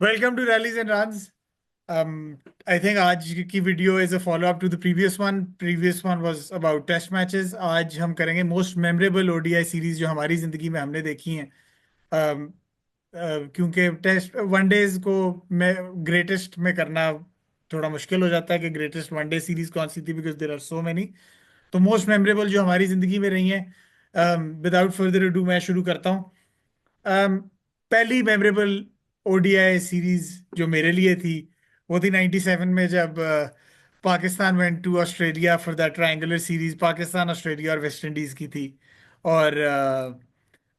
Welcome to rallies and runs. I think आज की video is a follow up to the previous one was about test matches. आज हम करेंगे most memorable ODI series जो हमारी जिंदगी में हमने देखी हैं। क्योंकि टेस्ट वनडेज को मैं ग्रेटेस्ट में करना थोड़ा मुश्किल हो जाता है कि ग्रेटेस्ट वनडे सीरीज कौन सी थी, because there are so many. तो मोस्ट मेमोरेबल जो हमारी जिंदगी में रही हैं, विदाउट फर्दर अडू मैं शुरू करता हूँ। पहली मेमोरेबल ओडीआई सीरीज जो मेरे लिए थी वो थी 97 में, जब Pakistan went to Australia for the triangular series. Pakistan, Australia और वेस्ट इंडीज की थी। और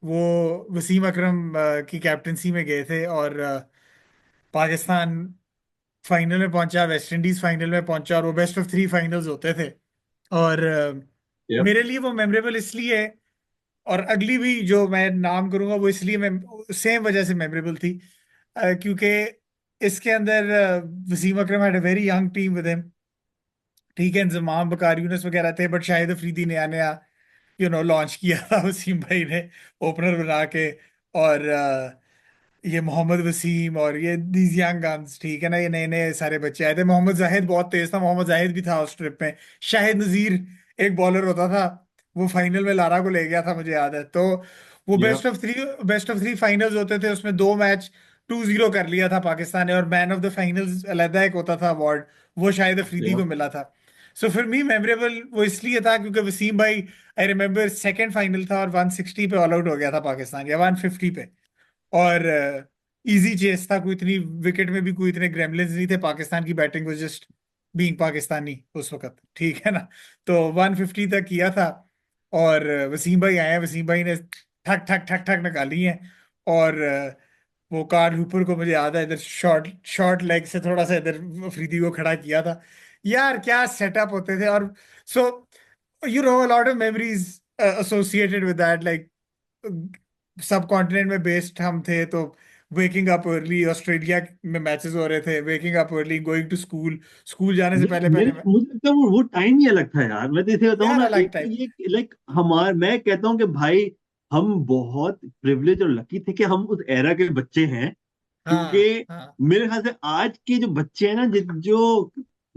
वो वसीम अकरम की कैप्टनसी में गए थे, और पाकिस्तान फाइनल में पहुंचा, वेस्ट इंडीज फाइनल में पहुंचा, और वो बेस्ट ऑफ थ्री फाइनल्स होते थे। और Yep. मेरे लिए वो मेमोरेबल इसलिए है, और अगली भी जो मैं नाम करूंगा वो इसलिए मैं सेम वजह से मेमोरेबल थी, क्योंकि इसके अंदर Wasim Akram had a very young team with him. ठीक है, इंजमाम, बकार यूनुस वगैरह थे, बट शाहिद अफरीदी नया नया लॉन्च किया था वसीम भाई ने ओपनर बना के। और ये मोहम्मद वसीम और ये दीज यंग गन्स, ठीक है ना, ये नए नए सारे बच्चे आए थे। मोहम्मद जाहिद बहुत तेज था, मोहम्मद जाहिद भी था उस ट्रिप में। शाहिद नजीर एक बॉलर होता था, वो फाइनल में लारा को ले गया था, मुझे याद है। तो वो Yep. Best of three finals होते थे, उसमें दो मैच 2-0 कर लिया था पाकिस्तान ने, और मैन ऑफ द फाइनल्स अलहदा एक होता था अवार्ड, वो शाहिद अफरीदी को Yep. मिला था। सो फिर मी मेमोरेबल वो इसलिए था क्योंकि वसीम भाई, आई रिमेम्बर सेकंड फाइनल था और 160 पे ऑल आउट हो गया था पाकिस्तान, या 150 पे। और इजी चेस था, कोई इतनी विकेट में भी कोई इतने ग्रेमलिन्स नहीं थे। पाकिस्तान की batting was just being Pakistani उस वक्त, ठीक है ना। तो 150 तक किया था, और वसीम भाई आए हैं, वसीम भाई ने ठक ठक ठक ठक निकाली है। और वो कार्ल हूपर को मुझे याद है इधर शॉर्ट शॉर्ट लेग से थोड़ा सा इधर अफरीदी को खड़ा किया था। यार क्या सेटअप होते थे। और so a lot of memories associated with that, like subcontinent में बेस्ड हम थे, तो वेकिंग अप अर्ली, ऑस्ट्रेलिया में मैचेस हो रहे थे, waking up early, going to school, school जाने से यार पहले मेरे पहले मुझे लगता है वो टाइम ही अलग था यार। मैं तो इसे बताऊं यार ना, अलग एक तो टाइम। ये लाइक मैं कहता हूँ कि भाई हम बहुत प्रिविलेज और लकी थे कि हम उस एरा के बच्चे हैं। क्योंकि हाँ हाँ। मेरे ख्याल से आज के जो बच्चे हैं ना, जो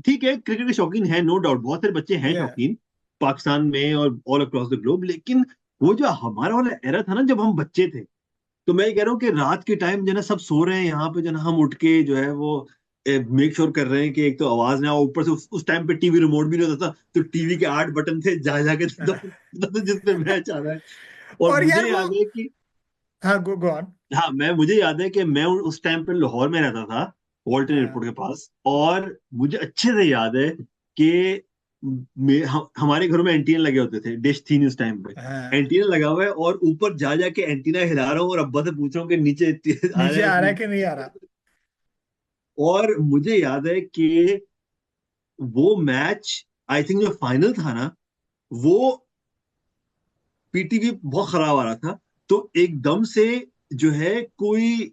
ठीक है क्रिकेट के शौकीन है, नो डाउट बहुत सारे बच्चे हैं ये शौकीन पाकिस्तान में और ऑल अक्रॉस द ग्लोब, लेकिन वो जो हमारा वाला एरा था ना जब हम बच्चे थे, तो मैं ये कह रहा हूँ कि रात के टाइम जो है ना सब सो रहे हैं, यहाँ पे जो है ना हम उठ के जो है वो मेक श्योर कर रहे हैं कि एक तो आवाज ना हो, ऊपर से उस टाइम पे टीवी रिमोट भी नहीं होता था, तो टीवी के 8 बटन थे, जा जाके जिस पे मैच आ रहा है। और और यार मुझे वो, याद है कि हाँ, गो ऑन। हाँ, मुझे याद है कि मैं उस टाइम पे लाहौर में रहता था, वॉल्टन एयरपोर्ट हाँ के पास। और मुझे अच्छे से याद है कि हमारे घरों में एंटीना लगे होते थे, डिश थी नहीं उस टाइम पे। हाँ, एंटीना लगा हुआ है और ऊपर जा जाके एंटीना हिला रहा हूँ और अब्बा से पूछ रहा हूँ कि नीचे आ रहा नीचे है आ रहा है नहीं। कि नहीं आ रहा। और मुझे याद है कि वो मैच, आई थिंक जो फाइनल था ना, वो पीटीवी बहुत खराब आ रहा था, तो एकदम से जो है कोई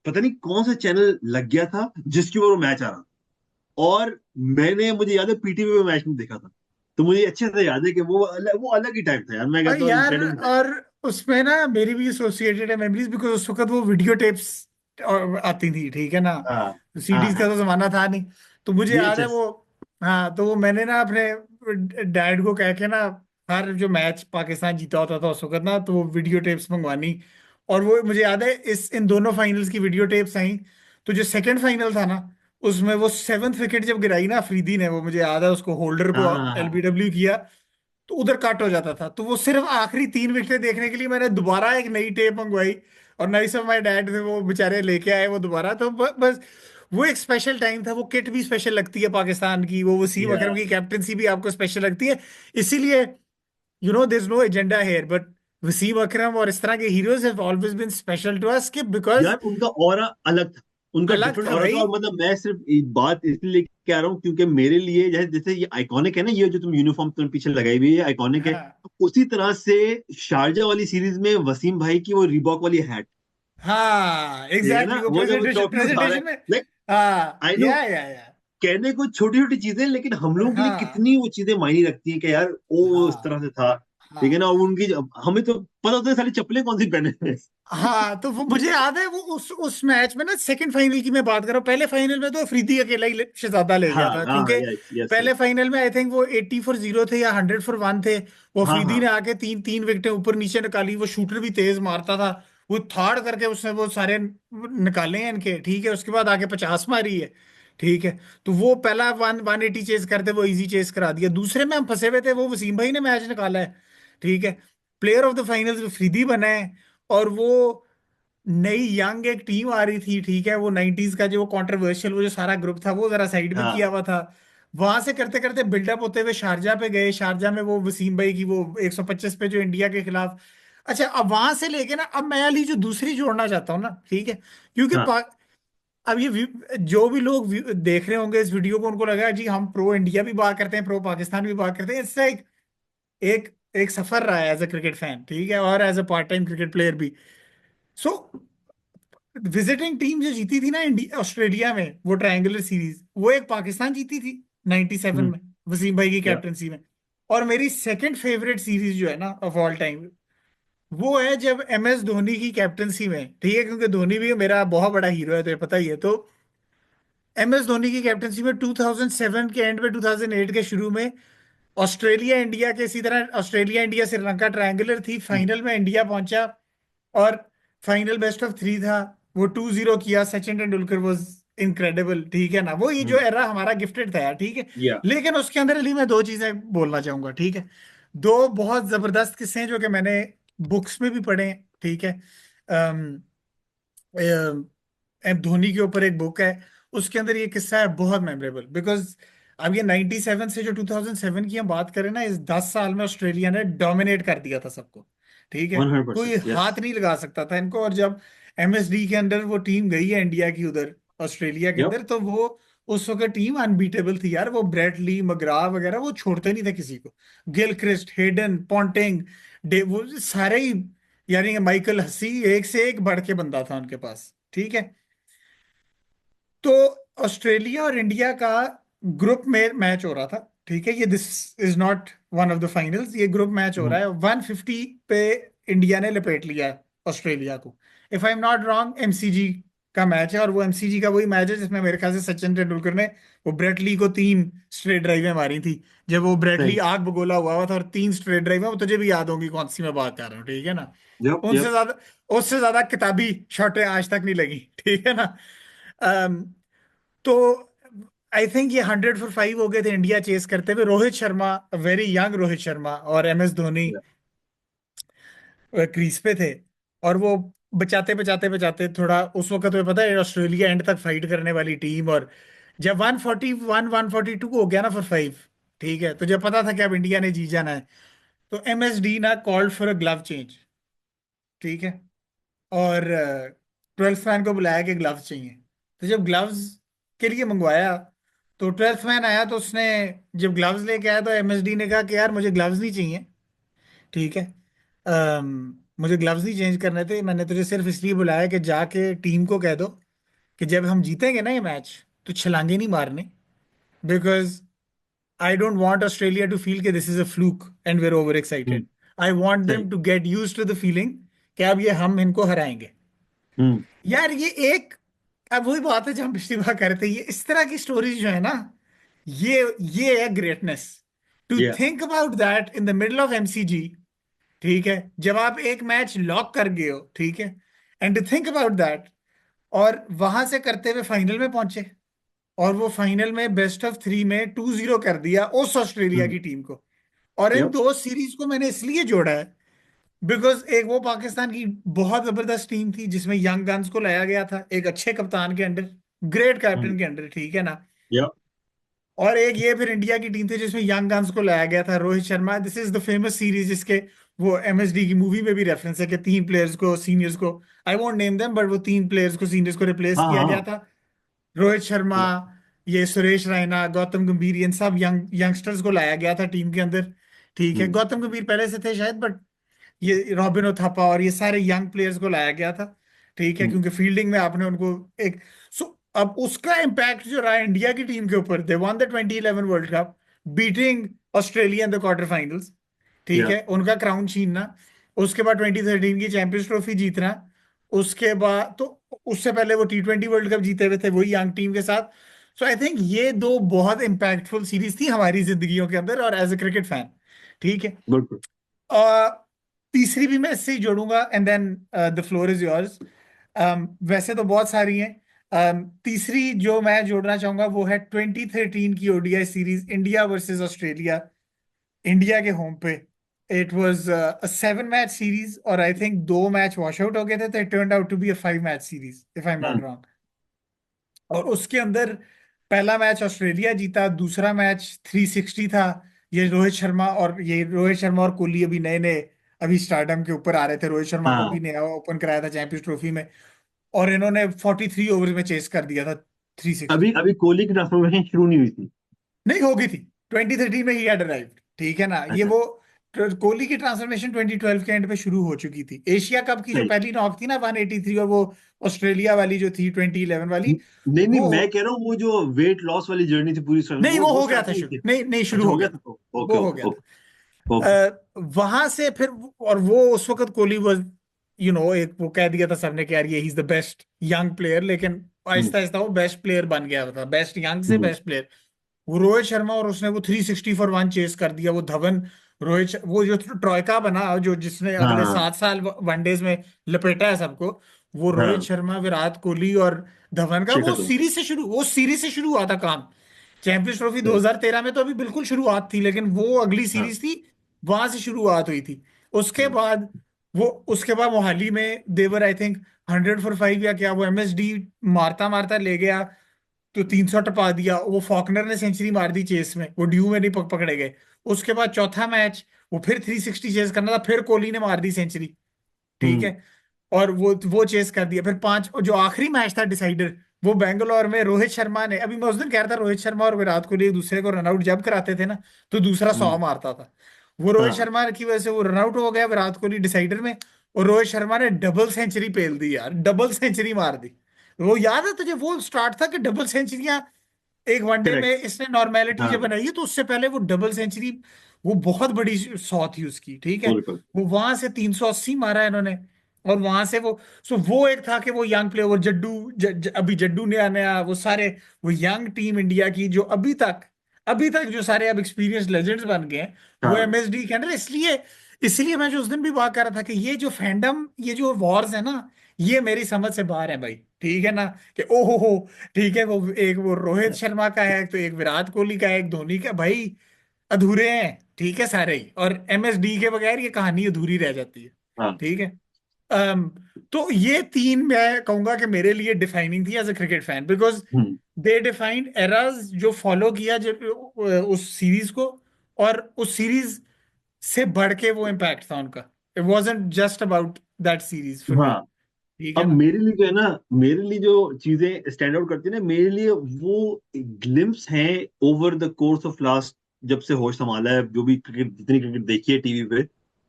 पता नहीं कौन सा चैनल लग गया था जिसके ऊपर वो मैच आ रहा था। और मुझे याद है पीटीवी पे मैच में देखा था। तो मुझे अच्छे से याद है कि वो अलग ही टाइप था यार, मैं और कहता हूँ यार, इनक्रेडिबल था। और उसमें ना मेरी भी एसोसिएटेड है मेमोरीज, बिकॉज उस वक्त वो वीडियो टेप्स आती थी, ठीक है ना। हाँ हाँ सीडीज का हाँ। तो जमाना था नहीं। तो मुझे याद है वीएचएस। वो, हाँ, तो वो मैंने ना अपने डैड को कह के ना, हर जो मैच पाकिस्तान जीता होता था उस वक्त ना, तो वो वीडियो टेप्स मंगवानी। और वो मुझे याद है इन दोनों फाइनल्स की वीडियो टेप्स आई। तो जो सेकंड फाइनल था ना, उसमें वो सेवन्थ विकेट जब गिराई ना अफरीदी ने, वो मुझे याद है उसको होल्डर को हाँ हाँ हाँ। एलबीडब्ल्यू किया, तो उधर कट हो जाता था। तो वो सिर्फ आखिरी 3 विकेट देखने के लिए मैंने दोबारा एक नई टेप मंगवाई, और नाइस ऑफ माय डैड थे, वो बेचारे लेके आए वो दोबारा। तो बस वो एक स्पेशल टाइम था। वो किट भी स्पेशल लगती है पाकिस्तान की, वो वसीम या अकरम की कैप्टनसी भी आपको स्पेशल लगती है। इसीलिए there is no agenda here, but Wasim Akram और इस तरह के heroes have always been special to us, because यार उनका ऑरा अलग था, उनका अलग डिफरेंट था ऑरा था। भाई। और मतलब मैं सिर्फ एक बात इसलिए कह रहा हूँ क्योंकि मेरे लिए जैसे जैसे ये आइकॉनिक है ना, ये जो तुम यूनिफॉर्म तुम पीछे लगाई हुई है आइकॉनिक है, हाँ उसी तरह से शारजा वाली सीरीज में वसीम भाई की वो रिबॉक वाली हैट, हाँ, ठीक है एग्जैक्टली, ना, वो वो जब वो प्रेजेंटेशन ट्रॉफी उठा रहा है, प्रेजेंटेशन में। लाइक हाँ, आई नो, या कहने को छोटी छोटी चीजें लेकिन हम लोगों के लिए हाँ कितनी वो चीजें मायने रखती हैं कि यार वो उस तरह हाँ से था। ठीक है हाँ ना, और उनकी हमें तो पता होता है सारी चप्पलें कौन सी पहने हैं। हाँ, तो वो मुझे याद है, वो उस मैच में ना, सेकंड फाइनल की मैं बात कर रहा हूँ, पहले फाइनल में तो अफरीदी अकेला ही शहजादा ले गया हाँ था, हाँ, क्योंकि यस यस पहले यस। फाइनल में आई थिंक वो 80 फॉर 0 थे या 100 फॉर 1 थे। वो हाँ अफरीदी हाँ ने आके तीन तीन विकेटें ऊपर नीचे निकाली, वो शूटर भी तेज मारता था। वो थार्ड करके उसने वो सारे निकाले हैं इनके, ठीक है, उसके बाद आके 50 मारी है, ठीक है। तो वो पहला 180 चेस करते, वो इजी चेस करा दिया। दूसरे में हम फंसे हुए थे, वो वसीम भाई ने मैच निकाला है, ठीक है। Player of the finals Afridi बना है। और वो नई यंग एक टीम आ रही थी, ठीक है, वो 90s का जो कंट्रोवर्शियल वो जो सारा ग्रुप था, वो जरा साइड में किया हाँ हुआ था। वहां से करते करते बिल्डअप होते हुए शारजा पे गए। शारजा में वो वसीम भाई की वो 125 पे जो इंडिया के खिलाफ। अच्छा, अब वहां से लेके ना, अब मैं अली जो दूसरी जोड़ना चाहता हूँ ना, ठीक है, क्योंकि हाँ अब ये जो भी लोग देख रहे होंगे इस वीडियो को, उनको लगा जी हम प्रो इंडिया भी बात करते हैं, प्रो पाकिस्तान भी बात करते हैं। इससे एक एक एक सफर रहा है एज अ क्रिकेट फैन, ठीक है, और as a part time cricket player भी। सो विजिटिंग टीम जो जीती थी ना इंडिया ऑस्ट्रेलिया में, वो ट्रायंगुलर सीरीज, वो एक पाकिस्तान जीती थी 97 हम्म में, वसीम भाई की या कैप्टनसी में। और मेरी सेकंड फेवरेट सीरीज जो है ना ऑफ ऑल टाइम, वो है जब MS धोनी की कैप्टनसी में, ठीक है, क्योंकि धोनी भी मेरा बहुत बड़ा हीरो है, तो ये पता ही है। तो MS धोनी की कैप्टनसी में 2007 के एंड में, 2008 के शुरू में, ऑस्ट्रेलिया इंडिया के, इसी तरह ऑस्ट्रेलिया इंडिया श्रीलंका ट्रायंगुलर थी, फाइनल में इंडिया पहुंचा। और फाइनल बेस्ट ऑफ 3 था। वो 2-0 किया, सचिन तेंदुलकर वॉज इनक्रेडिबल, ठीक है ना, वो ये जो हम्म एरा हमारा गिफ्टेड था यार, ठीक है। या लेकिन उसके अंदर अली मैं दो चीजें बोलना चाहूंगा, ठीक है। दो बहुत जबरदस्त किस्से हैं जो कि मैंने बुक्स में भी पढ़े हैं, ठीक है। धोनी के ऊपर एक बुक है, उसके अंदर ये किस्सा है बहुत मेमोरेबल, बिकॉज अब ये 97 से जो 2007 की हम बात करें ना, इस 10 साल में ऑस्ट्रेलिया ने डोमिनेट कर दिया था सबको, ठीक है। 100%, कोई यस। हाथ नहीं लगा सकता था इनको। और जब MSD के अंदर वो टीम गई है इंडिया की उधर ऑस्ट्रेलिया के यप। अंदर, तो वो उस वक्त टीम अनबीटेबल थी यार। वो ब्रेट ली, मगरा वगैरह वो छोड़ते नहीं थे किसी को। गिलक्रिस्ट, हेडन, पॉन्टिंग, वो सारे ही, यानी कि माइकल हसी, एक से एक बढ़ के बंदा था उनके पास, ठीक है। तो ऑस्ट्रेलिया और इंडिया का ग्रुप में मैच हो रहा था, ठीक है। ये this is not one of the finals, ये ग्रुप मैच हो रहा है। 150 पे इंडिया ने लपेट लिया है ऑस्ट्रेलिया को। If I am not wrong, MCG का मैच है, और वो MCG का वही मैच है जिसमें मेरे ख्याल से सचिन तेंदुलकर ने वो ब्रेट ली को 3 स्ट्रेट ड्राइवें मारी थी। जब वो ब्रेट ली सही। आग बगोला हुआ था, और 3 स्ट्रेट ड्राइवें, वो तुझे भी याद होंगी कौन सी मैं बात कर रहा हूँ, ठीक है ना। यप उनसे यप। ज्यादा उससे ज्यादा किताबी शॉटें आज तक नहीं लगी, ठीक है ना। तो आई थिंक ये 100 फॉर 5 हो गए थे इंडिया चेस करते हुए। रोहित शर्मा, वेरी यंग रोहित शर्मा, और MS धोनी क्रीज पे थे। और वो बचाते बचाते बचाते थोड़ा, उस वक्त तुम्हें पता है ऑस्ट्रेलिया एंड तक फाइट करने वाली टीम, और जब 141 142 हो गया ना फॉर 5, ठीक है, तो जब पता था कि अब इंडिया ने जी जाना है, तो MSD ना called for a glove change, ठीक है। और 12th मैन को बुलाया कि ग्लव्स चाहिए। तो जब ग्लव्स के लिए मंगवाया, तो 12th मैन आया, तो उसने जब ग्लव्स लेके आया, तो MSD ने कहा कि यार मुझे ग्लव्स नहीं चाहिए, ठीक है। मुझे ग्लव्स नहीं चेंज करने थे, मैंने तुझे सिर्फ इसलिए बुलाया कि जाके टीम को कह दो कि जब हम जीतेंगे ना ये मैच, तो छलांगे नहीं मारने, because I don't want Australia to feel कि this is a fluke and we're over hmm excited. I want सही। Them to get used to the feeling कि अब ये हम इनको हराएंगे। हम्म यार ये एक, अब वही बात है जो हम पिछली बार कर रहे थे, ये इस तरह की स्टोरीज जो है ना, ये ये है ग्रेटनेस। टू या think about that in the middle of MCG, ठीक है, जब आप एक मैच लॉक कर गए हो, ठीक है, and to think about that, और वहां से करते हुए फाइनल में पहुंचे, और वो फाइनल में बेस्ट ऑफ 3 में 2-0 कर दिया उस ऑस्ट्रेलिया हम्म की टीम को। और इन यप। दो सीरीज को मैंने इसलिए जोड़ा है, बिकॉज एक वो पाकिस्तान की बहुत जबरदस्त टीम थी जिसमें यंग गन्स को लाया गया था एक अच्छे कप्तान के अंडर, ग्रेट कैप्टन हम्म के अंडर, ठीक है ना। यप। और एक ये फिर इंडिया की टीम थी जिसमें यंग गन्स को लाया गया था, Rohit Sharma. This is the famous series जिसके वो MSD की मूवी में भी रेफरेंस है कि 3 प्लेयर्स को, सीनियर्स को, I won't name them, but वो 3 प्लेयर्स को, सीनियर्स को रिप्लेस हाँ किया गया हाँ। था। रोहित शर्मा, या ये सुरेश रैना, गौतम गंभीर, इन सब यंगस्टर्स को लाया गया था टीम के अंदर, ठीक है। हम्म गौतम गंभीर पहले से थे शायद, बट ये रॉबिन थापा और ये सारे यंग प्लेयर्स को लाया गया था, ठीक है, हम्म क्योंकि फील्डिंग में आपने उनको एक, सो अब उसका इम्पैक्ट जो रहा इंडिया की टीम के ऊपर, they won the 2011 world cup, beating Australia in the quarter finals, ठीक या है, उनका क्राउन छीनना, उसके बाद 2013 की चैंपियंस ट्रॉफी जीतना, उसके बाद तो उससे पहले वो T20 वर्ल्ड कप जीते हुए थे वही यंग टीम के साथ। सो आई थिंक ये दो बहुत इंपैक्टफुल सीरीज थी हमारी जिंदगियों के अंदर और एज अ क्रिकेट फैन। ठीक है। बिल्कुल। और तीसरी भी मैं इससे ही जोड़ूंगा and then the floor is yours. वैसे तो बहुत सारी हैं। तीसरी जो मैं जोड़ना चाहूंगा वो है 2013 की ODI series, India versus Australia, India के होम पे। It was a 7 match series और I think 2 match wash out हो गए थे, तो it turned out to be a 5 match series if I am not hmm. Wrong. और उसके अंदर पहला मैच ऑस्ट्रेलिया जीता, दूसरा मैच 360 था। ये रोहित शर्मा और कोहली अभी नए नए अभी स्टारडम के ऊपर आ रहे थे। रोहित शर्मा को भी हाँ, नया ओपन कराया था चैंपियंस ट्रॉफी में, और इन्होंने 43 ओवर में चेस कर दिया था 360 अभी को। अभी कोहली की ट्रांसफॉर्मेशन शुरू नहीं हुई थी। नहीं, हो गई थी 2013 में, ही हैड अराइव्ड। ठीक है ना, ये अच्छा। वो कोहली की ट्रांसफॉर्मेशन 2012 के एंड पे शुरू हो चुकी थी। एशिया कप की जो सही। पहली नॉक थी ना 183, और वो ऑस्ट्रेलिया वाली जो थी 2011 वाली, नहीं नहीं, वो मैं कह रहा हूँ वो जो वेट लॉस वाली जर्नी थी पूरी स्टार्ट, नहीं, वो वो हो गया स्टार्ट था नहीं शुरू, थी। नहीं नहीं, शुरू अच्छा, हो हो गया गया था था। तो वो ओके हो ओके गया था। Okay okay. वहां से फिर, और वो उस वक्त कोहली वाज, एक वो कह दिया था सबने कि यार ये he is the best young player, लेकिन हम्म आहिस्ता आहिस्ता वो बेस्ट प्लेयर बन गया था, बेस्ट यंग से हम्म। Best player. वो रोहित शर्मा, और उसने वो 360 फॉर 1 चेस कर दिया। वो धवन, वो जो ट्रॉयका बना, जो जिसने हाँ अगले हाँ 7 साल वनडेज में लपेटा है सबको, वो रोहित हाँ। शर्मा, विराट कोहली और धवन का, शिखर धवन। वो सीरीज से शुरू हुआ था काम। चैंपियंस ट्रॉफी सही। 2013 में तो अभी बिल्कुल शुरुआत थी, लेकिन वो अगली हाँ। सीरीज थी, वहां से शुरुआत हुई थी। उसके हम्म बाद उसके बाद मोहाली में देवर आई थिंक 100 फॉर 5 या क्या, वो एमएसडी मारता मारता ले गया, तो 300 टपा दिया। वो फॉकनर ने सेंचुरी मार दी चेस में, वो ड्यू में नहीं पकड़े गए। उसके बाद चौथा मैच वो फिर 360 चेस करना था, फिर कोहली ने मार दी सेंचुरी। ठीक हम्म है। और वो चेस कर दिया। फिर जो आखिरी मैच था डिसाइडर, वो बेंगलोर में रोहित शर्मा ने, अभी मैं उस दिन कह रहा था, रोहित शर्मा और विराट कोहली एक दूसरे को रनआउट जब कराते थे ना, तो दूसरा 100 हम्म। मारता था। वो रोहित हाँ। शर्मा की वजह से वो रनआउट हो गया विराट कोहली डिसाइडर में, और रोहित शर्मा ने डबल सेंचुरी पेल दी यार, डबल सेंचुरी मार दी। वो याद है तुझे, वो स्टार्ट था कि डबल सेंचुरियां एक वनडे में करेक्ट। इसने नॉर्मेलिटी जब हाँ, बनाई है, तो उससे पहले वो डबल सेंचुरी, वो बहुत बड़ी 100 थी उसकी। ठीक है। बिल्कुल। वो वहां से 380 मारा है इन्होंने, और वहां से वो एक था कि वो यंग प्लेयर, वो अभी जड्डू नया नया, वो सारे, वो यंग टीम इंडिया की जो अभी तक जो सारे अब एक्सपीरियंस लेजेंड्स बन गए हैं, वो हाँ एमएसडी के अंदर। इसलिए इसलिए मैं जो उस दिन भी बात कर रहा था कि ये जो फैंडम, ये जो वॉर्स है ना, ये मेरी समझ से बाहर है भाई। ठीक है ना, कि ओहो हो, ठीक है, वो रोहित शर्मा का है, तो एक विराट कोहली का है, एक धोनी का, भाई अधूरे हैं। ठीक है सारे ही, और एमएसडी के बगैर ये कहानी अधूरी रह जाती है। हाँ। ठीक है। अम, तो ये तीन मैं कहूंगा कि मेरे लिए डिफाइनिंग थी as a cricket fan, because hmm. They defined eras जो फॉलो किया जब उस सीरीज को, और उस सीरीज से बढ़ के वो इम्पैक्ट था उनका। It wasn't just about that series for me. हाँ। ठीक है अब ना। मेरे लिए जो है ना, मेरे लिए जो चीजें स्टैंड आउट करती है ना, मेरे लिए वो ग्लिम्स हैं over the course of last, जब से होश संभाला है, जो भी क्रिकेट, जितनी क्रिकेट देखी है टीवी पे,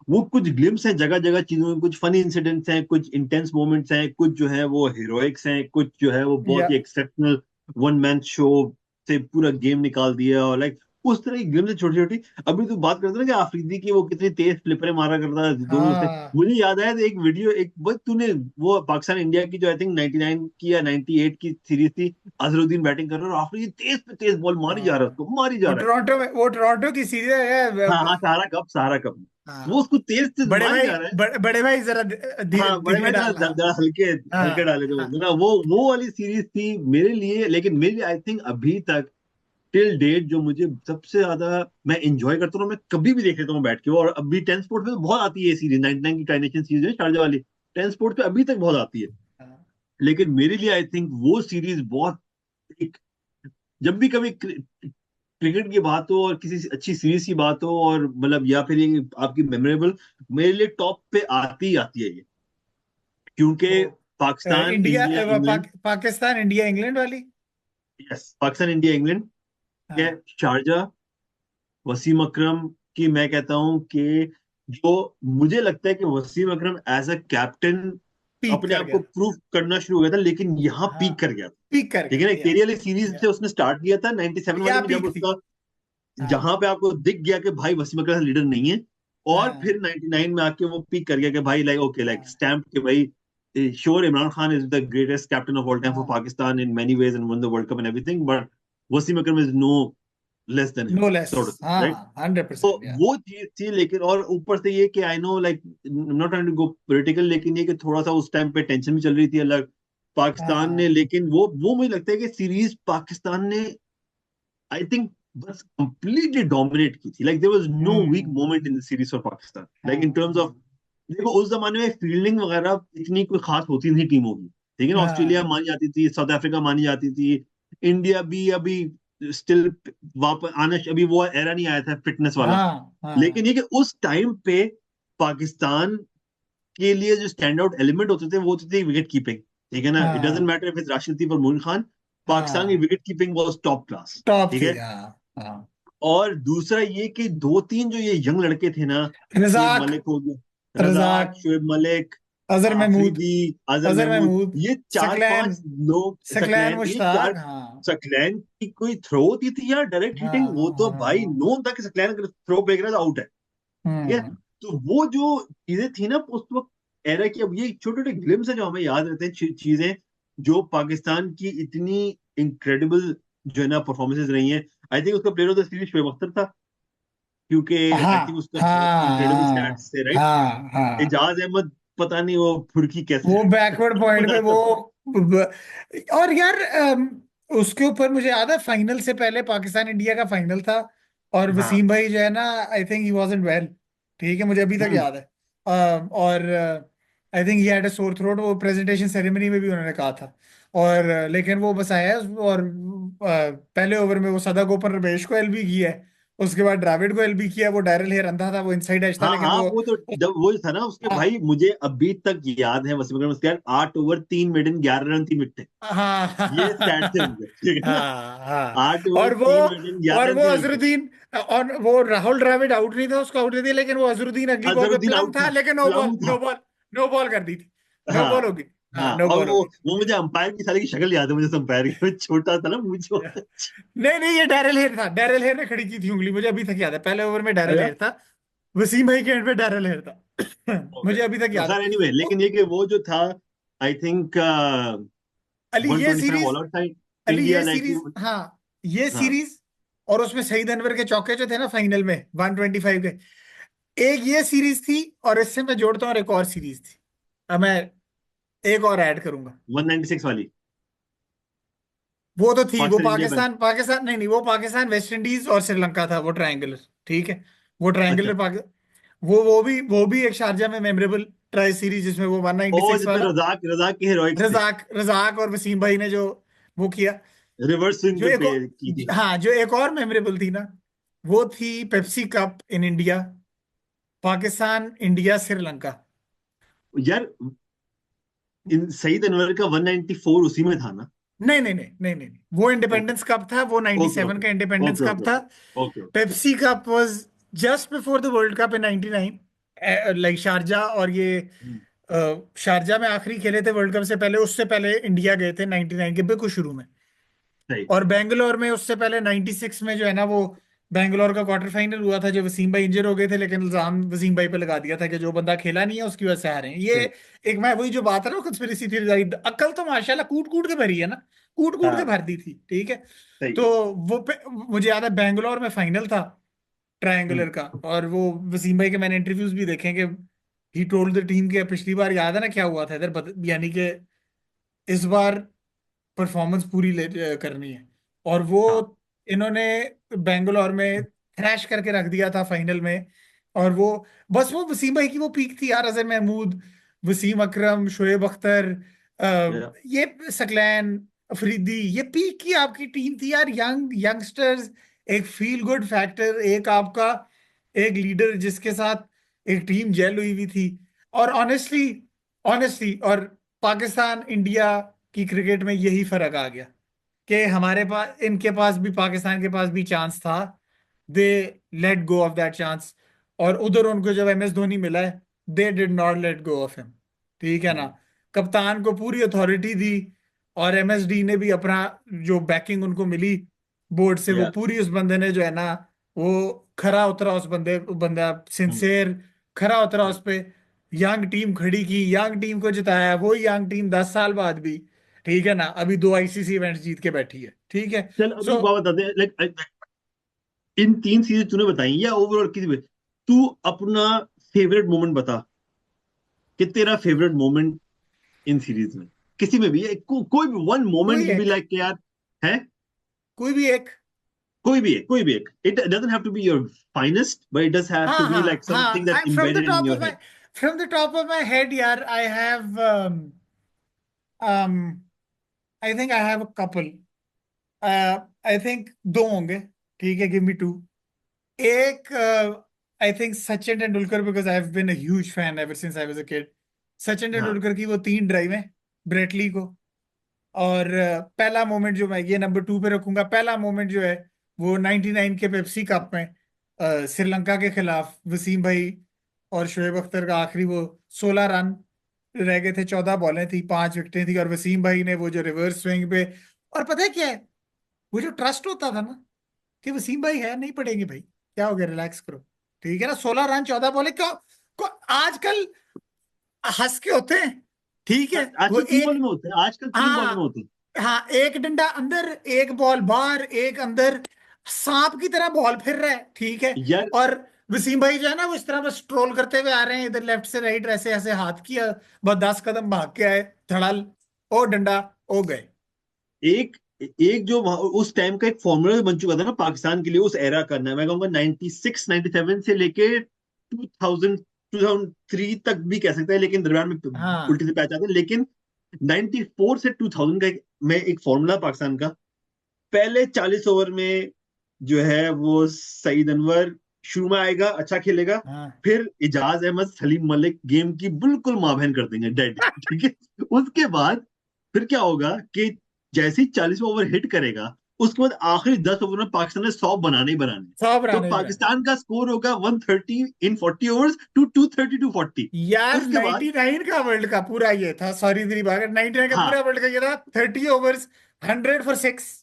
वो कुछ ग्लिम्स हैं जगह जगह चीजों में। कुछ फनी इंसिडेंट्स हैं, कुछ इंटेंस मोमेंट्स हैं, कुछ जो है वो हीरोइक्स हैं, कुछ जो है वो या बहुत ही एक्सेप्शनल वन मैन शो से पूरा गेम निकाल दिया, और लाइक उस तरह की ग्लिम्स है छोटी छोटी। अभी तो बात करते ना कि आफरीदी की वो कितनी तेज फ्लिपरें मारा करता है दोनों से। हाँ, मुझे याद आया एक वीडियो, एक बस तूने वो पाकिस्तान इंडिया की जो आई थिंक 99 की या 98 की सीरीज थी, अजहरुद्दीन बैटिंग कर रहा है और आफरीदी तेज पे तेज बॉल मारी जा रहा है, हाँ, उसको मारी जा रहा है। वो टोरंटो की सीरीज है। हाँ हाँ, सहारा कप, सहारा कप। वो हाँ, उसको तेज तेज मारी जा रहा है। बड़े भाई जरा हाँ, बड़े धीरे भाई जरा डालना। जरा हल्के हल्के हाँ, डाले थे हाँ, वो ना, वो वाली सीरीज थी मेरे लिए। लेकिन मेरे लिए आई थिंक अभी तक टिल डेट जो मुझे सबसे ज्यादा मैं इंजॉय करता हूँ, मैं कभी भी देख लेता हूँ बैठ के। और अभी टेन स्पोर्ट पे तो बहुत आती है ये सीरीज, 99 की ट्राइनेशन सीरीज है शारजा वाली, टेन स्पोर्ट पे अभी तक बहुत आती है। हाँ, लेकिन मेरे लिए आई थिंक वो सीरीज बहुत एक, जब भी कभी क्रिकेट की बात हो और किसी अच्छी सीरीज की बात हो, और मतलब या फिर ये आपकी मेमोरेबल, मेरे लिए टॉप पे आती ही आती है ये। वो क्योंकि Pakistan India England, Pakistan India England वाली। यस, पाकिस्तान इंडिया इंग्लैंड है, हाँ, शारजा, वसीम अकरम की, मैं कहता हूं कि जो मुझे लगता है कि वसीम अकरम एज अ कैप्टन पीक अपने कर आप को गया। प्रूव करना शुरू हो गया था, लेकिन यहाँ हाँ, पीक कर गया था। पीक कर ठीक है गया, ना, या, केरियर सीरीज से उसने स्टार्ट किया था 97 वाले या में, जब पीक थी। उसका हाँ, जहां पे आपको दिख गया कि भाई वसीम अकरम लीडर नहीं है, और हाँ फिर 99 में आके वो पीक कर गया कि भाई लाइक ओके लाइक हाँ स्टैम्प के भाई sure Imran Khan is the greatest captain of all time for हाँ, Pakistan in many ways and won the world cup and everything, but Wasim Akram is no less than him no less, sort of, right? हाँ hundred तो percent या वो चीज थी, लेकिन और ऊपर से ये कि I know like not trying to go political, लेकिन ये कि थोड़ा सा उस टाइम पे टेंशन भी चल रही थी अलग पाकिस्तान ने, हाँ लेकिन वो मुझे लगता है कि सीरीज पाकिस्तान ने आई थिंक बस कंप्लीटली डोमिनेट की थी, like there was no weak hmm moment in the series for Pakistan, like in terms of, hmm, देखो उस जमाने में फील्डिंग वगैरह इतनी कोई खास होती नहीं टीमों की, ठीक है ना, ऑस्ट्रेलिया हाँ मानी जाती थी, साउथ अफ्रीका मानी जाती थी, इंडिया भी अभी स्टिल वापस आना, अभी वो एरा नहीं आया था फिटनेस वाला, हाँ लेकिन हाँ ये कि उस टाइम पे पाकिस्तान के लिए जो स्टैंड आउट एलिमेंट होते थे वो होते थे विकेट कीपिंग, ठीक है ना, इट डजेंट हाँ matter if it's Rashid Latif और मोइन खान, पाकिस्तान की हाँ, wicket keeping was top class, top ठीक थी, है। हाँ हाँ। और दूसरा ये कि दो तीन जो ये यंग लड़के थे ना, शोएब रजाक, मलिक हो गया, रजाक, रजाक, शोएब मलिक, अजहर महमूद, आफरीदी, अजहर अजहर महमूद, महमूद, ये चार सकलैन, पांच लोग, सकलैन सकलैन, ये चार, मुश्ताक, हाँ सकलैन की कोई थ्रो होती थी यार डायरेक्ट हाँ हिटिंग, वो तो भाई हाँ, नोन था कि सकलैन अगर थ्रो फेंक रहा है तो आउट है, ठीक है। हम्म, तो वो जो चीजें थी ना उस वक्त एरा की, अब ये छोटे छोटे ग्लिम्स है जो हमें याद रहते हैं, चीजें जो पाकिस्तान की इतनी इनक्रेडिबल जो है ना परफॉर्मेंसेज रही हैं। आई थिंक उसका player of the series Shoaib Akhtar था, क्योंकि आई थिंक हाँ उसका बहुत इनक्रेडिबल हाँ स्टैट्स थे, राइट? हाँ हाँ, एजाज अहमद पता नहीं वो फुर्की कैसे वो बैकवर्ड पॉइंट पे वो और यार उसके ऊपर मुझे याद है फाइनल से पहले पाकिस्तान इंडिया का फाइनल था, और हाँ। वसीम भाई जो है ना, I think he wasn't well, ठीक है, मुझे अभी तक हम्म। याद है। और I think he had a sore throat, वो प्रेजेंटेशन सेरेमनी में भी उन्होंने कहा था। और लेकिन वो बस आया है, और पहले ओवर में वो सदा ओपन रमेश को एलबी किया है, उसके बाद द्रविड़ को एलबी किया, वो डायरल हेयर अंधा था, वो इनसाइड एज था, हाँ लेकिन हाँ, वो वो तो जब वो था ना उसके हाँ भाई, मुझे अभी तक याद है वसीम अकरम उसके यार 8 ओवर 3 मेडन 11 रन 3 विकेट, हाँ ये स्टैट्स थे उनके, ठीक है ना। हाँ हाँ। 8 ओवर और वो 3 मेडन 11 और रन वो 3 विकेट। अजरुद्दीन, और वो राहुल द्रविड़ आउट नहीं था, उसको आउट नहीं दिया, लेकिन वो अजरुद्दीन अगली बॉल पे अजहरुद्दीन प्लम आउट था, था, लेकिन नो बॉल, प्लम था। नो बॉल, नो बॉल कर दी थी, नो बॉल हाँ होगी, हाँ हाँ, नो और बॉल वो होगी। वो मुझे अंपायर की साले की शक्ल याद है, मुझे अंपायर की, छोटा था ना मुझे। नहीं नहीं, ये डैरल हेयर था, डैरल हेयर ने खड़ी की थी उंगली, मुझे अभी तक याद है, पहले ओवर में डैरल अच्छा। हेयर था, वसीम भाई के एंड पे डैरल हेयर था ओके। मुझे अभी तक तो याद है। खैर एनीवे, लेकिन ये कि वो जो था, आई थिंक अली ये 125 सीरीज, ऑल आउट था अली इंडिया ये लाइक। सीरीज, हाँ ये हाँ। सीरीज, और उसमें सईद अनवर के चौके जो थे ना फाइनल में 125 के, एक ये सीरीज थी, और इससे मैं जोड़ता हूँ और एक और सीरीज थी, अब मैं एक और ऐड करूंगा। 196 वाली वो तो थी, वो पाकिस्तान इंडिया मैच। पाकिस्तान पाकिस्तान नहीं नहीं, वो पाकिस्तान वेस्ट इंडीज और श्रीलंका था, वो ट्रायंगुलर, ठीक है, वो अच्छा। ट्रायंगुलर वो भी एक शारजा में मेमोरेबल ट्राई सीरीज, जिसमें वो ओ 196 जिसमें वाला, रजाक रजाक के हेरोइक्स थे, रजाक रजाक और वसीम भाई ने जो वो किया। रिवर्स स्विंग जो पे एक की थी। हाँ, जो एक और मेमोरेबल थी ना, वो थी Pepsi cup in India, Pakistan India Sri Lanka. यार सईद अनवर का 194 उसी में था ना? नहीं नहीं नहीं नहीं नहीं नहीं, वो ओके इंडिपेंडेंस कप था, वो ओके 97 ओके का इंडिपेंडेंस ओके कप ओके था। Okay okay. Pepsi cup was just before the world cup in 99, like Sharjah, और ये शारजा में आखिरी खेले थे वर्ल्ड कप से पहले, उससे पहले इंडिया गए थे 99 के बिल्कुल शुरू में। सही। और बेंगलोर में उससे पहले 96 में जो है ना, वो बेंगलोर का क्वार्टर फाइनल हुआ था, जो वसीम भाई इंजर हो गए थे, लेकिन इल्जाम वसीम भाई पे लगा दिया था कि जो बंदा खेला नहीं है उसकी वजह से हारे हैं ये। सही। एक मैं वही जो बात है ना, कंस्पिरेसी थ्योरी, अक्ल तो माशाल्लाह कूट कूट के भरी है ना, कूट कूट के हाँ भर दी थी, ठीक है। सही। तो मुझे याद है बेंगलोर में फाइनल था हम्म। ट्रायंगुलर का, और वो वसीम भाई के मैंने इंटरव्यूज भी देखे कि ही टोल्ड द टीम के, पिछली बार याद है ना क्या हुआ था इधर, यानी कि इस बार परफॉर्मेंस पूरी करनी है, और वो हाँ। इन्होंने बेंगलोर में क्रैश करके रख दिया था फाइनल में। और वो बस वो वसीम भाई की वो पीक थी यार, अजहर महमूद, वसीम अकरम, शोएब अख्तर, या। ये सकलैन, अफरीदी, ये पीक की आपकी टीम थी यार, यंगस्टर्स, एक फील गुड फैक्टर, एक आपका एक लीडर जिसके साथ एक टीम जेल हुई हुई थी। और ऑनेस्टली, और पाकिस्तान इंडिया की क्रिकेट में यही फर्क आ गया कि हमारे पास, इनके पास भी, पाकिस्तान के पास भी चांस था, they let go of that chance. और उधर उनको जब एम एस धोनी मिला है, they did not let go of him, ठीक है ना। हम्म। कप्तान को पूरी अथॉरिटी दी, और एमएसडी ने भी अपना जो बैकिंग उनको मिली बोर्ड से, वो या। पूरी उस बंदे ने जो है ना, वो खरा उतरा उस बंदा सिंसियर खरा उतरा उस पे, यंग टीम खड़ी की, यंग टीम को जिताया, वो यंग टीम 10 साल बाद भी, ठीक है ना, अभी 2 आईसीसी इवेंट्स जीत के बैठी है, ठीक है। चल अभी सो एक बात बताते हैं, लाइक इन 3 सीरीज तूने बताई या ओवरऑल किसी में, तू अपना फेवरेट मोमेंट बता कि तेरा फेवरेट मोमेंट इन सीरीज में किसी में भी है, कोई भी वन कोई मोमेंट भी एक, लाइक यार है, कोई भी एक। कोई भी एक, it doesn't have to be your finest but it does have to हाँ बी लाइक हाँ समथिंग हाँ, that embedded in your head. From the top of my head यार, I have I think I have a couple, I think दो होंगे, ठीक है, give me two. एक, I think Sachin Tendulkar, because I have been a huge fan ever since I was a kid. Sachin हाँ तेंदुलकर की वो 3 ड्राइवें Brett Lee को, और पहला मोमेंट जो मैं ये नंबर 2 पे रखूंगा, पहला मोमेंट जो है वो 99 के पेप्सी कप में श्रीलंका के खिलाफ वसीम भाई और शोएब अख्तर का आखिरी वो 16 रन रह गए थे, 14 बॉलें थी, 5 विकेटें थी, और वसीम भाई ने वो जो रिवर्स स्विंग पे, और पता है क्या है, वो जो ट्रस्ट होता था ना कि वसीम भाई है, नहीं पड़ेंगे भाई, क्या हो गया, रिलैक्स करो, ठीक है ना, 16 रन 14 बॉलें को आजकल हंस के होते हैं, ठीक है, वो आजकल 3 बॉल एक, में होते हैं, आजकल 3 बॉल में हाँ होते हैं। हाँ, एक डंडा अंदर, एक बॉल बाहर, एक अंदर, सांप की तरह बॉल फिर रहा है, ठीक है। यार और वसीम भाई जो है ना, वो इस तरह बस स्ट्रोल करते हुए आ रहे हैं, इधर लेफ्ट से राइट, ऐसे ऐसे हाथ किया, बस 10 कदम भाग के आए, धड़ाल, ओ डंडा, ओ गए। एक एक जो उस टाइम का एक फॉर्मूला बन चुका था ना पाकिस्तान के लिए उस एरा का, मैं कहूंगा 96 97 से लेके 2000 2003 तक भी कह सकते हैं, लेकिन दरम्यान में हाँ उल्टी से पैच आते हैं, लेकिन 94 से 2000 का में एक फॉर्मूला पाकिस्तान का, पहले 40 ओवर में जो है वो सईद अनवर शुरू में आएगा, अच्छा खेलेगा, हाँ फिर इजाज अहमद सलीम मलिक गेम की बिल्कुल मां बहन कर देंगे, डेड, ठीक है। उसके बाद फिर क्या होगा कि जैसे ही 40वां ओवर हिट करेगा, उसके बाद आखिरी 10 ओवर में पाकिस्तान ने 100 बनाने ही बनाने, सब तो राने बने। पाकिस्तान का स्कोर होगा 130 इन 40 ओवर्स टू 230 टू 40। यार उसके बाद 99 का वर्ल्ड का पूरा ये था, सॉरी तेरी बात, 99 का हाँ पूरा वर्ल्ड का ये था, 30 ओवर्स, 100 फॉर 6।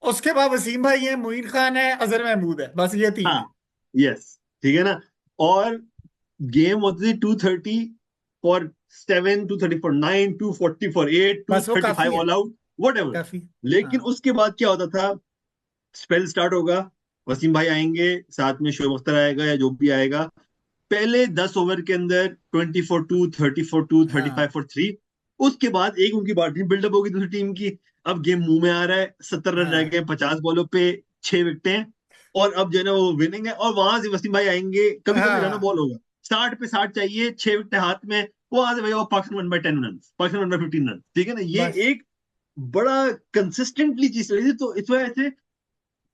उसके बाद वसीम भाई है, मोइन खान है, अजहर महमूद है, बस ये तीन हाँ है। यस, ठीक है ना। और गेम होती थी 230 फॉर 7, 230 फॉर 9, 240 फॉर 8, टू बस वो थर्टी काफी फाइव है, ऑल आउट, वट एवर। काफी। लेकिन हाँ उसके बाद क्या होता था, स्पेल स्टार्ट होगा, वसीम भाई आएंगे, साथ में शोएब अख्तर आएगा या जो भी आएगा, पहले 10 ओवर के अंदर 20 फॉर 2, 30 फॉर 2, 35 फॉर 3। उसके बाद एक उनकी बात बिल्डअप होगी दूसरी टीम की, अब गेम मुंह में आ रहा है, 70 रन रह हाँ गए 50 बॉलों पे, 6 विकेटें, और अब जो है ना वो विनिंग है, और वहां से वसीम भाई आएंगे, कभी कभी रन हाँ। बॉल होगा, 60 पे 60 चाहिए, 6 विकेटें हाथ में, वहां से भाई वो पाकिस्तान 1/10 रन, पाकिस्तान 1/15 रन, ठीक है ना, ये बस एक बड़ा कंसिस्टेंटली चीज चली थी, तो इस वजह से।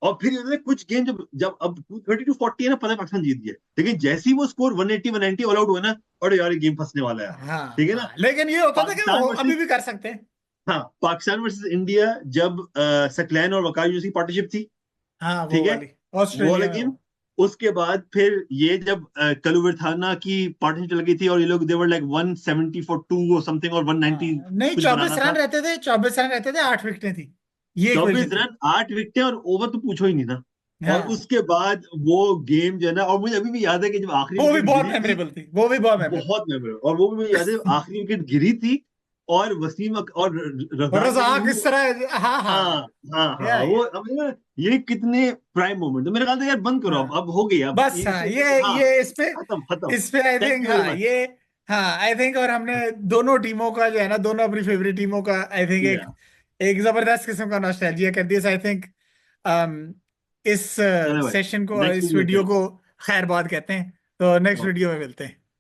और फिर इन्होंने कुछ गेम जब जब अब 230 टू 40 है ना, पता है पाकिस्तान जीत गया, लेकिन जैसे ही वो स्कोर 180 190 ऑल आउट हुआ ना, और यार ये गेम फंसने वाला है यार, हाँ ठीक है ना। हाँ, लेकिन ये होता था कि वो पाकिस्तान अभी वर्सेस, भी कर सकते हैं। हाँ पाकिस्तान वर्सेस इंडिया, जब सकलैन और वकार यूनुस की पार्टनरशिप थी, हाँ वो ठीक है, वाली, वो वाला ऑस्ट्रेलिया में गेम। वो। उसके बाद फिर ये जब कलुवर्थाना की पार्टनरशिप चल गई थी, और ये लोग देवर लाइक 170 फॉर 2 और समथिंग, और 190 हाँ नहीं, कुछ 24 बनाना रन था। रहते थे, 24 रन रहते थे, 8 विकेटें थी, ये 24 इक्वेशन थी। रन 8 विकेटें, और ओवर तो पूछो ही नहीं ना। और हाँ, उसके बाद वो गेम जो है ना, और मुझे अभी भी याद है कि जब आखिरी वो भी विकेट बहुत गिरी थी, मेमोरेबल थी, वो भी बहुत मेमोरेबल। बहुत मेमोरेबल, और वो भी मुझे याद है आखिरी विकेट गिरी थी, और और और रजाक का जो रज़ाक मुंह, इस तरह, हाँ हाँ हाँ हाँ, हाँ या हाँ, वो या अब ना, ये कितने प्राइम मोमेंट है, मेरे ख्याल से यार बंद करो, हाँ, अब हो गई, अब बस हाँ, हाँ, ये इस पे, खत्म खत्म। आई थैंक थिंक, यू वेरी हाँ मच। ये, हाँ आई थिंक, और हमने दोनों टीमों का जो है ना, दोनों अपनी फेवरेट टीमों का आई थिंक एक या एक जबरदस्त किस्म का नॉस्टैल्जिया कर दिया, आई थिंक। इस चलो भाई, सेशन को, नेक्स्ट वीक इस मिलते वीडियो हैं। को खैर बात कहते हैं, तो नेक्स्ट ओके। वीडियो में मिलते हैं।